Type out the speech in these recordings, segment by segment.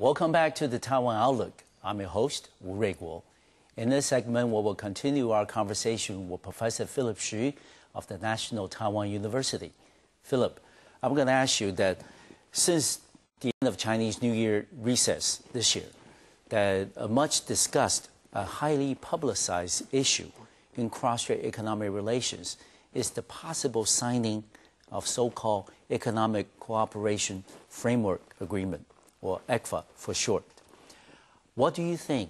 Welcome back to the Taiwan Outlook. I'm your host, Wu Ruiguo. In this segment, we will continue our conversation with Professor Philip Xu of the National Taiwan University. Philip, I'm going to ask you that since the end of Chinese New Year recess this year, that a much discussed, a highly publicized issue in cross-strait economic relations is the possible signing of so-called Economic Cooperation Framework Agreement, or ECFA for short. What do you think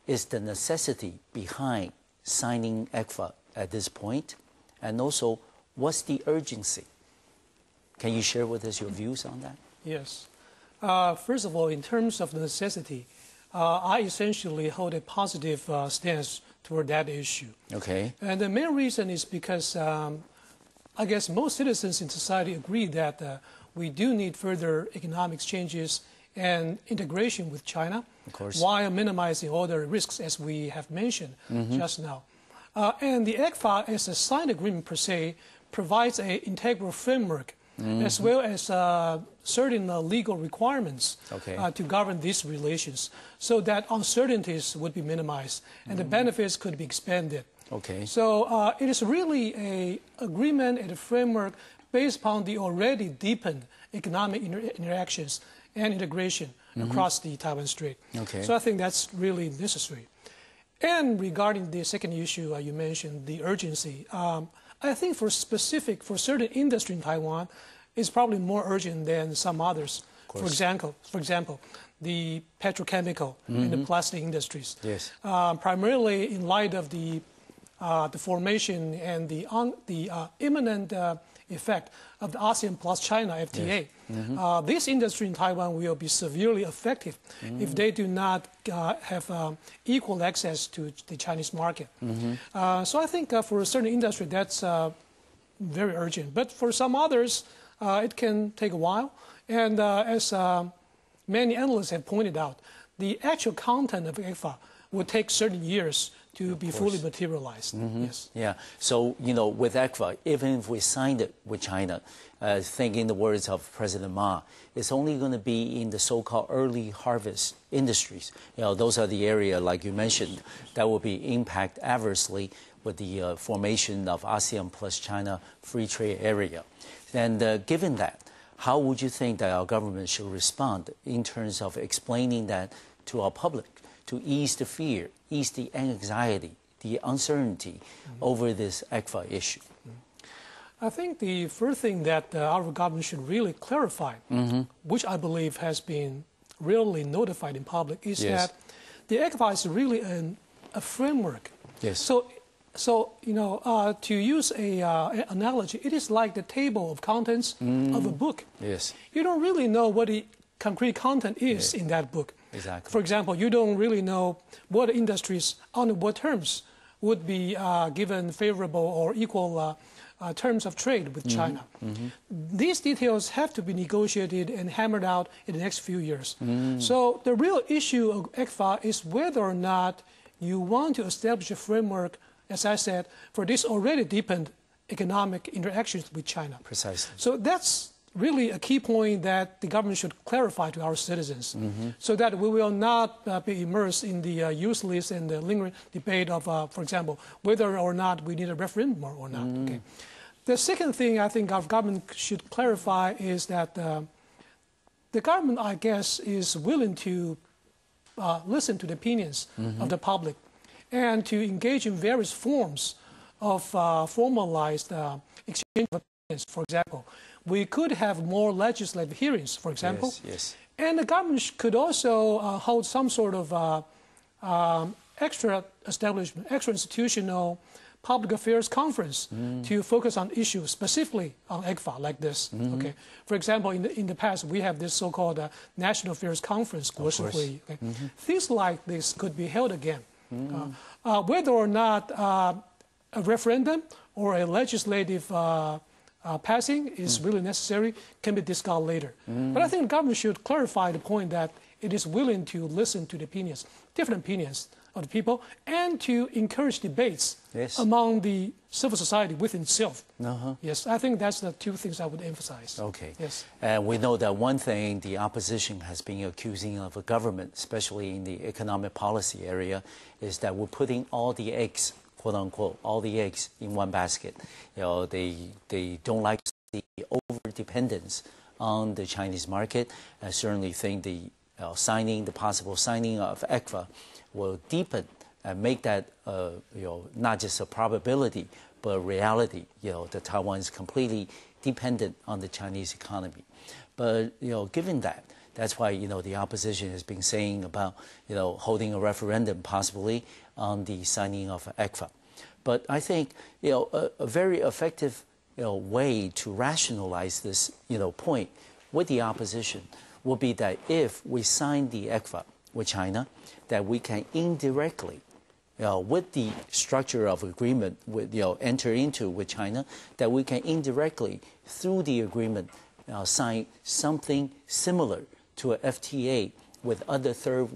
is the necessity behind signing ECFA at this point? And also, what's the urgency? Can you share with us your views on that? Yes. First of all, in terms of the necessity, I essentially hold a positive stance toward that issue. Okay. And the main reason is because I guess most citizens in society agree that we do need further economic exchanges and integration with China, of course, while minimizing all the risks as we have mentioned just now. And the ECFA, as a signed agreement per se, provides an integral framework as well as certain legal requirements to govern these relations, so that uncertainties would be minimized and the benefits could be expanded. Okay. So it is really an agreement and a framework based upon the already deepened economic interactions and integration across the Taiwan Strait. Okay. So I think that's really necessary. And regarding the second issue you mentioned, the urgency, I think for certain industry in Taiwan, it's probably more urgent than some others. For example, the petrochemical and the plastic industries. Yes. Primarily in light of the formation and the imminent effect of the ASEAN plus China FTA. Yes. This industry in Taiwan will be severely affected if they do not have equal access to the Chinese market. So I think for a certain industry that's very urgent. But for some others, it can take a while. And as many analysts have pointed out, the actual content of ECFA would take certain years to be fully materialized. Yes. Yeah. So, you know, with ECFA, even if we signed it with China, thinking the words of President Ma, it's only going to be in the so-called early harvest industries. You know, those are the area, like you mentioned, that will be impacted adversely with the formation of ASEAN plus China free trade area. And given that, how would you think that our government should respond in terms of explaining that to our public, to ease the fear, ease the anxiety, the uncertainty over this ECFA issue? I think the first thing that our government should really clarify, which I believe has been really notified in public, is that the ECFA is really a framework. Yes. So you know, to use an analogy, it is like the table of contents of a book. Yes. You don't really know what the concrete content is in that book. Exactly. For example, you don't really know what industries, under what terms, would be given favorable or equal terms of trade with China. These details have to be negotiated and hammered out in the next few years. So the real issue of ECFA is whether or not you want to establish a framework, as I said, for this already deepened economic interactions with China. Precisely. So that's really a key point that the government should clarify to our citizens, so that we will not be immersed in the useless and the lingering debate of, for example, whether or not we need a referendum or not. Okay. The second thing I think our government should clarify is that the government, I guess, is willing to listen to the opinions of the public and to engage in various forms of formalized exchange of opinions. For example, we could have more legislative hearings, for example. Yes. And the government could also hold some sort of extra institutional public affairs conference to focus on issues specifically on ECFA like this. Okay. For example, in the past, we have this so-called National Affairs Conference, 国事会议. Okay. Things like this could be held again. Whether or not a referendum or a legislative passing is really necessary can be discussed later. But I think the government should clarify the point that it is willing to listen to the opinions, different opinions of the people, and to encourage debates among the civil society within itself. Uh-huh. Yes, I think that's the two things I would emphasize. Okay. Yes. And we know that one thing the opposition has been accusing of the government, especially in the economic policy area, is that we're putting all the eggs, quote unquote, all the eggs in one basket. They don't like the over-dependence on the Chinese market. I certainly think the possible signing of ECFA will deepen and make that, not just a probability, but a reality. That Taiwan is completely dependent on the Chinese economy. But, given that, that's why, the opposition has been saying about, holding a referendum possibly on the signing of ECFA. But I think, a very effective, way to rationalize this, point with the opposition will be that if we sign the ECFA with China, that we can indirectly, with the structure of agreement with, enter into with China, that we can indirectly, through the agreement, sign something similar to a FTA with other third,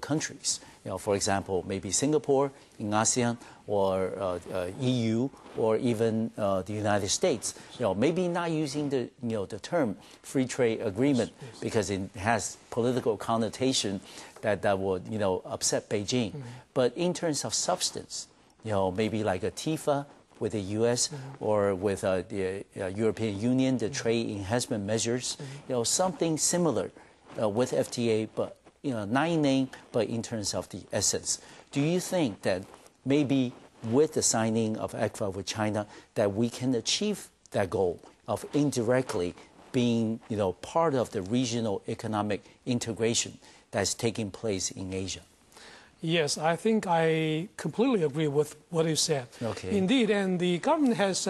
countries. For example, maybe Singapore in ASEAN, or EU, or even the United States. Maybe not using the, the term free trade agreement because it has political connotation that would, upset Beijing. Mm-hmm. But in terms of substance, maybe like a TIFA with the U.S. or with the European Union, the trade enhancement measures, something similar with FTA, but not in name, but in terms of the essence. Do you think that maybe with the signing of ECFA with China, that we can achieve that goal of indirectly being, part of the regional economic integration that's taking place in Asia? Yes, I think I completely agree with what you said. Okay. Indeed, and the government has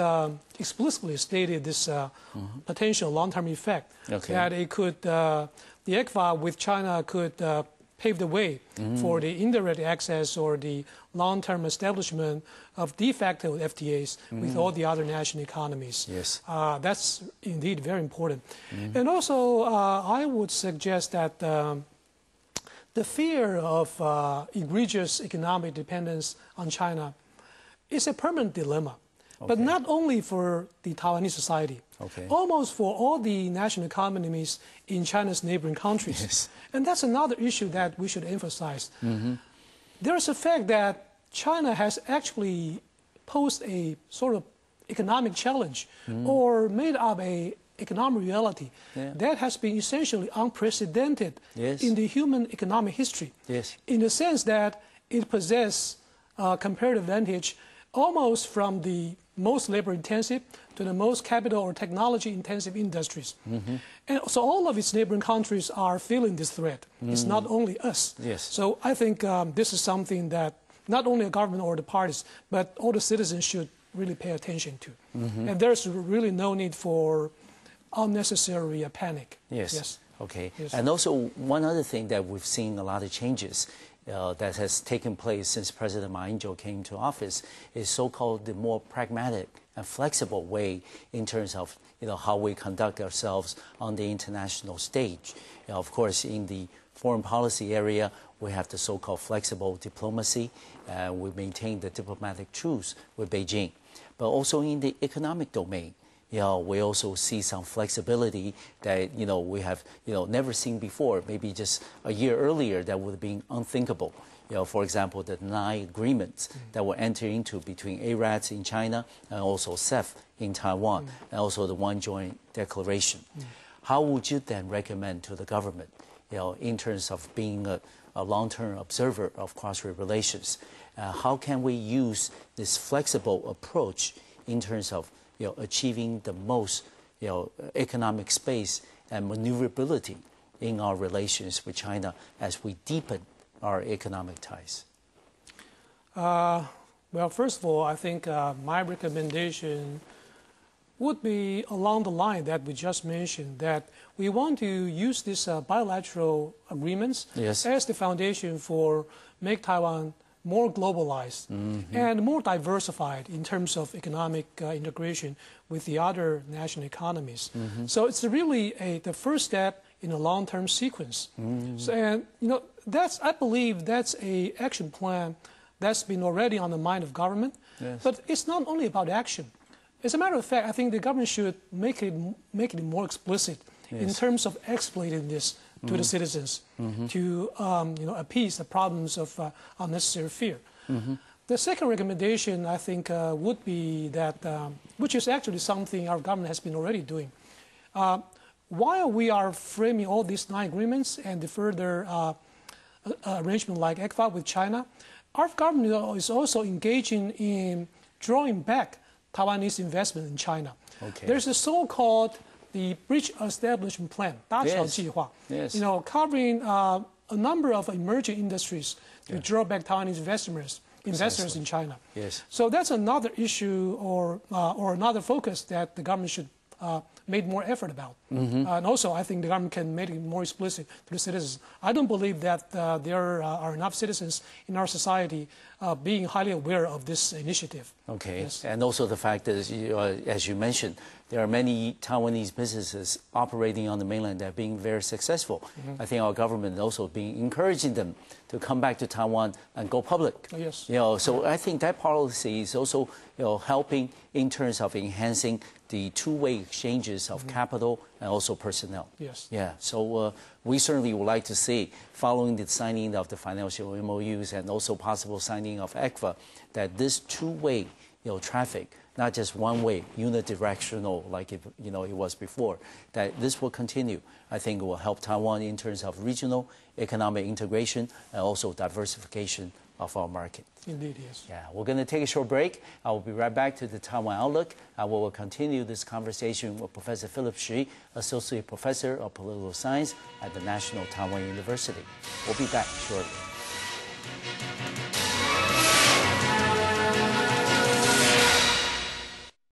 explicitly stated this potential long-term effect, that it could, the ECFA with China could pave the way for the indirect access or the long-term establishment of de facto FTAs with all the other national economies. Yes. That's indeed very important. And also, I would suggest that the fear of egregious economic dependence on China is a permanent dilemma, but not only for the Taiwanese society, almost for all the national economies in China's neighboring countries. Yes. And that's another issue that we should emphasize. There is a fact that China has actually posed a sort of economic challenge or made up a economic reality that has been essentially unprecedented in the human economic history, in the sense that it possesses comparative advantage almost from the most labor-intensive to the most capital or technology-intensive industries. And so all of its neighboring countries are feeling this threat. It's not only us. So I think this is something that not only the government or the parties, but all the citizens should really pay attention to. And there's really no need for unnecessary panic. Okay. And also one other thing that we've seen a lot of changes that has taken place since President Ma Ying-jeou came to office is so-called the more pragmatic and flexible way in terms of how we conduct ourselves on the international stage. Of course, in the foreign policy area, we have the so-called flexible diplomacy. We maintain the diplomatic truce with Beijing. But also in the economic domain, we also see some flexibility that, we have, never seen before. Maybe just a year earlier, that would have been unthinkable. For example, the 9 agreements that were entered into between ARADs in China and also CEF in Taiwan, and also the one joint declaration. How would you then recommend to the government, in terms of being a long-term observer of cross-strait relations, how can we use this flexible approach in terms of achieving the most, economic space and maneuverability in our relations with China as we deepen our economic ties? Well, first of all, I think my recommendation would be along the line that we just mentioned, that we want to use these bilateral agreements as the foundation for make Taiwan more globalized and more diversified in terms of economic integration with the other national economies. So it's really the first step in a long-term sequence. So, and that's, I believe that's an action plan That's been already on the mind of government. Yes. But it's not only about action. As a matter of fact, I think the government should make it more explicit in terms of explaining this to the citizens to appease the problems of unnecessary fear. The second recommendation, I think, would be that, which is actually something our government has been already doing. While we are framing all these 9 agreements and the further arrangement like ECFA with China, our government is also engaging in drawing back Taiwanese investment in China. Okay. There's a so-called the Bridge Establishment Plan, 搭桥计划, covering a number of emerging industries to draw back Taiwanese investors in China. Yes. So that's another issue or another focus that the government should make more effort about. And also, I think the government can make it more explicit to the citizens. I don't believe that there are enough citizens in our society being highly aware of this initiative. Okay, yes. And also the fact that, as you mentioned, there are many Taiwanese businesses operating on the mainland that are being very successful. I think our government also being encouraging them to come back to Taiwan and go public. Yes. So I think that policy is also helping in terms of enhancing the two-way exchanges of capital and also personnel. Yes. Yeah. So we certainly would like to see, following the signing of the financial MOUs and also possible signing of ECFA, that this two-way traffic, not just one way, unidirectional like it was before, that this will continue. I think it will help Taiwan in terms of regional economic integration and also diversification of our market. Indeed, yes. Yeah, we're going to take a short break. I will be right back to the Taiwan Outlook. We will continue this conversation with Professor Philip Xu, Associate Professor of Political Science at the National Taiwan University. We'll be back shortly.